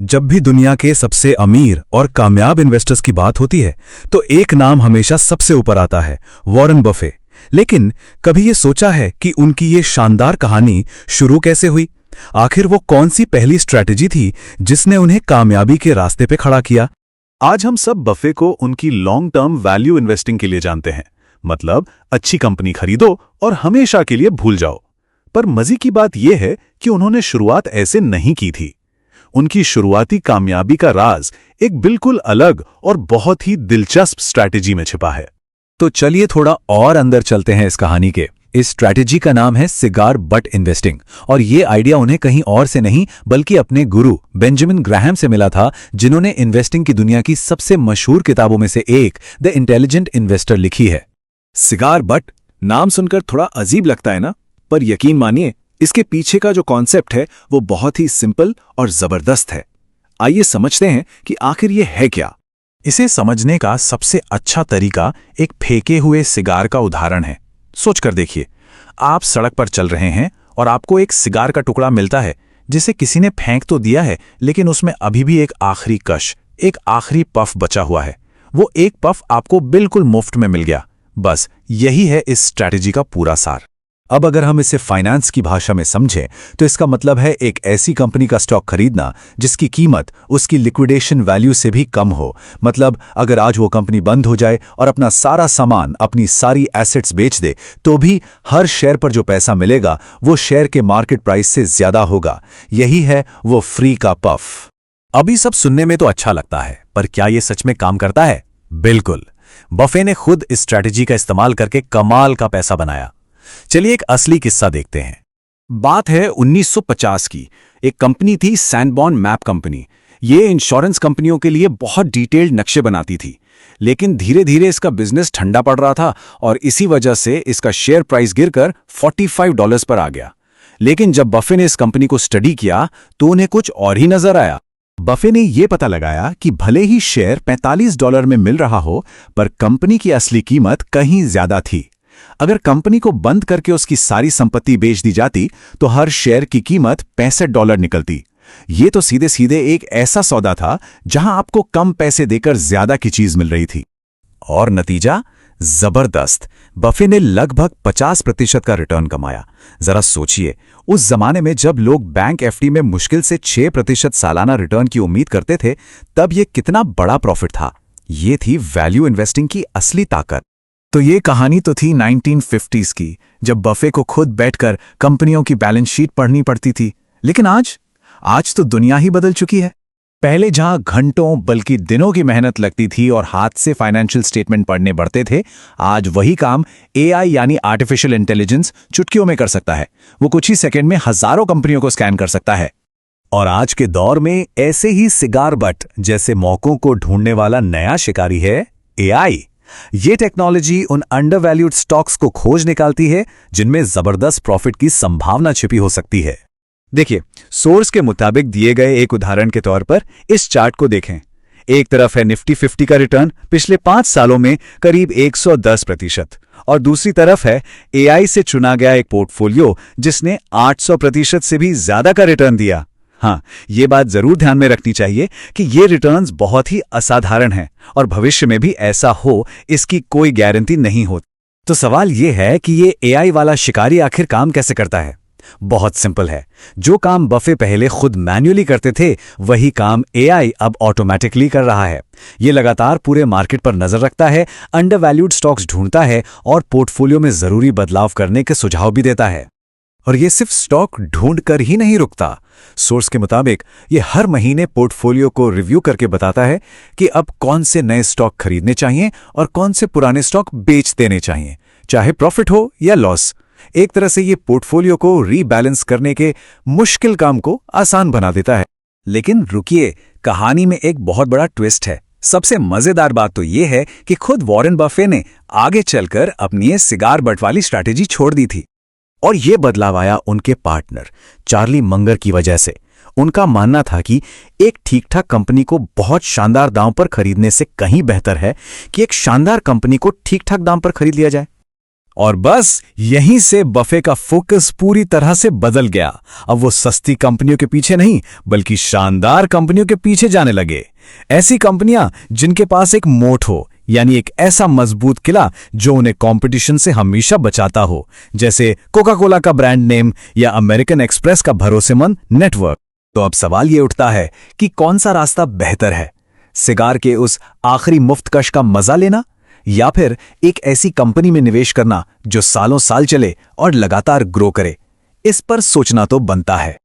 जब भी दुनिया के सबसे अमीर और कामयाब इन्वेस्टर्स की बात होती है तो एक नाम हमेशा सबसे ऊपर आता है, वॉरेन बफे। लेकिन कभी ये सोचा है कि उनकी ये शानदार कहानी शुरू कैसे हुई? आखिर वो कौन सी पहली स्ट्रैटेजी थी जिसने उन्हें कामयाबी के रास्ते पे खड़ा किया? आज हम सब बफे को उनकी लॉन्ग टर्म वैल्यू इन्वेस्टिंग के लिए जानते हैं, मतलब अच्छी कंपनी खरीदो और हमेशा के लिए भूल जाओ। पर मजे की बात यह है कि उन्होंने शुरुआत ऐसे नहीं की थी। उनकी शुरुआती कामयाबी का राज एक बिल्कुल अलग और बहुत ही दिलचस्प स्ट्रैटेजी में छिपा है। तो चलिए थोड़ा और अंदर चलते हैं इस कहानी के। इस स्ट्रैटेजी का नाम है सिगार बट इन्वेस्टिंग, और ये आइडिया उन्हें कहीं और से नहीं बल्कि अपने गुरु बेंजामिन ग्राहम से मिला था, जिन्होंने इन्वेस्टिंग की दुनिया की सबसे मशहूर किताबों में से एक द इंटेलिजेंट इन्वेस्टर लिखी है। सिगार बट नाम सुनकर थोड़ा अजीब लगता है ना, पर यकीन मानिए इसके पीछे का जो कॉन्सेप्ट है वो बहुत ही सिंपल और जबरदस्त है। आइए समझते हैं कि आखिर ये है क्या। इसे समझने का सबसे अच्छा तरीका एक फेंके हुए सिगार का उदाहरण है। सोचकर देखिए, आप सड़क पर चल रहे हैं और आपको एक सिगार का टुकड़ा मिलता है जिसे किसी ने फेंक तो दिया है, लेकिन उसमें अभी भी एक आखिरी कश, एक आखिरी पफ बचा हुआ है। वो एक पफ आपको बिल्कुल मुफ्त में मिल गया। बस यही है इस स्ट्रैटेजी का पूरा सार। अब अगर हम इसे फाइनेंस की भाषा में समझें तो इसका मतलब है एक ऐसी कंपनी का स्टॉक खरीदना जिसकी कीमत उसकी लिक्विडेशन वैल्यू से भी कम हो। मतलब अगर आज वो कंपनी बंद हो जाए और अपना सारा सामान, अपनी सारी एसेट्स बेच दे, तो भी हर शेयर पर जो पैसा मिलेगा वो शेयर के मार्केट प्राइस से ज्यादा होगा। यही है वो फ्री का पफ। अभी सब सुनने में तो अच्छा लगता है, पर क्या ये सच में काम करता है? बिल्कुल। बफे ने खुद इस स्ट्रैटेजी का इस्तेमाल करके कमाल का पैसा बनाया। चलिए एक असली किस्सा देखते हैं। बात है 1950 की। एक कंपनी थी सैनबॉर्न मैप कंपनी। ये इंश्योरेंस कंपनियों के लिए बहुत डिटेल्ड नक्शे बनाती थी, लेकिन धीरे धीरे इसका बिजनेस ठंडा पड़ रहा था और इसी वजह से इसका शेयर प्राइस गिरकर $45 पर आ गया। लेकिन जब बफे ने इस कंपनी को स्टडी किया तो उन्हें कुछ और ही नजर आया। बफे ने यह पता लगाया कि भले ही शेयर $45 में मिल रहा हो, पर कंपनी की असली कीमत कहीं ज्यादा थी। अगर कंपनी को बंद करके उसकी सारी संपत्ति बेच दी जाती तो हर शेयर की कीमत $65 निकलती। ये तो सीधे सीधे एक ऐसा सौदा था जहां आपको कम पैसे देकर ज्यादा की चीज मिल रही थी। और नतीजा जबरदस्त। बफे ने लगभग 50% का रिटर्न कमाया। जरा सोचिए, उस जमाने में जब लोग बैंक एफडी में मुश्किल से 6% सालाना रिटर्न की उम्मीद करते थे, तब यह कितना बड़ा प्रॉफिट था। ये थी वैल्यू इन्वेस्टिंग की असली ताकत। तो ये कहानी तो थी 1950s की, जब बफे को खुद बैठकर कंपनियों की बैलेंस शीट पढ़नी पड़ती थी। लेकिन आज तो दुनिया ही बदल चुकी है। पहले जहां घंटों बल्कि दिनों की मेहनत लगती थी और हाथ से फाइनेंशियल स्टेटमेंट पढ़ने पड़ते थे, आज वही काम एआई यानी आर्टिफिशियल इंटेलिजेंस चुटकियों में कर सकता है। वो कुछ ही सेकंड में हजारों कंपनियों को स्कैन कर सकता है। और आज के दौर में ऐसे ही सिगार बट जैसे मौकों को ढूंढने वाला नया शिकारी है एआई। ये टेक्नोलॉजी उन अंडरवैल्यूड स्टॉक्स को खोज निकालती है जिनमें जबरदस्त प्रॉफिट की संभावना छिपी हो सकती है। देखिए, सोर्स के मुताबिक दिए गए एक उदाहरण के तौर पर इस चार्ट को देखें। एक तरफ है निफ्टी 50 का रिटर्न पिछले 5 सालों में करीब 110%, और दूसरी तरफ है एआई से चुना गया एक पोर्टफोलियो जिसने 800% से भी ज्यादा का रिटर्न दिया। हाँ, ये बात जरूर ध्यान में रखनी चाहिए कि ये रिटर्न्स बहुत ही असाधारण हैं और भविष्य में भी ऐसा हो इसकी कोई गारंटी नहीं होती। तो सवाल ये है कि ये एआई वाला शिकारी आखिर काम कैसे करता है? बहुत सिंपल है। जो काम बफे पहले खुद मैन्युअली करते थे, वही काम एआई अब ऑटोमेटिकली कर रहा है। ये लगातार पूरे मार्केट पर नजर रखता है, अंडरवैल्यूड स्टॉक्स ढूंढता है और पोर्टफोलियो में जरूरी बदलाव करने के सुझाव भी देता है। और ये सिर्फ स्टॉक ढूंढकर ही नहीं रुकता। सोर्स के मुताबिक ये हर महीने पोर्टफोलियो को रिव्यू करके बताता है कि अब कौन से नए स्टॉक खरीदने चाहिए और कौन से पुराने स्टॉक बेच देने चाहिए, चाहे प्रॉफिट हो या लॉस। एक तरह से ये पोर्टफोलियो को रीबैलेंस करने के मुश्किल काम को आसान बना देता है। लेकिन रुकिए, कहानी में एक बहुत बड़ा ट्विस्ट है। सबसे मजेदार बात तो ये है कि खुद वॉरेन बफे ने आगे चलकर अपनी ये सिगार बट वाली स्ट्रैटेजी छोड़ दी थी, और ये बदलाव आया उनके पार्टनर चार्ली मंगर की वजह से। उनका मानना था कि एक ठीक-ठाक कंपनी को बहुत शानदार दाम पर खरीदने से कहीं बेहतर है कि एक शानदार कंपनी को ठीक-ठाक दाम पर खरीद लिया जाए। और बस यहीं से बफे का फोकस पूरी तरह से बदल गया। अब वो सस्ती कंपनियों के पीछे नहीं बल्कि शानदार कंपनियों के पीछे जाने लगे। ऐसी कंपनियां जिनके पास एक मोट हो, यानी एक ऐसा मजबूत किला जो उन्हें कंपटीशन से हमेशा बचाता हो, जैसे कोका कोला का ब्रांड नेम या अमेरिकन एक्सप्रेस का भरोसेमंद नेटवर्क। तो अब सवाल ये उठता है कि कौन सा रास्ता बेहतर है, सिगार के उस आखिरी मुफ्त कश का मजा लेना या फिर एक ऐसी कंपनी में निवेश करना जो सालों साल चले और लगातार ग्रो करे। इस पर सोचना तो बनता है।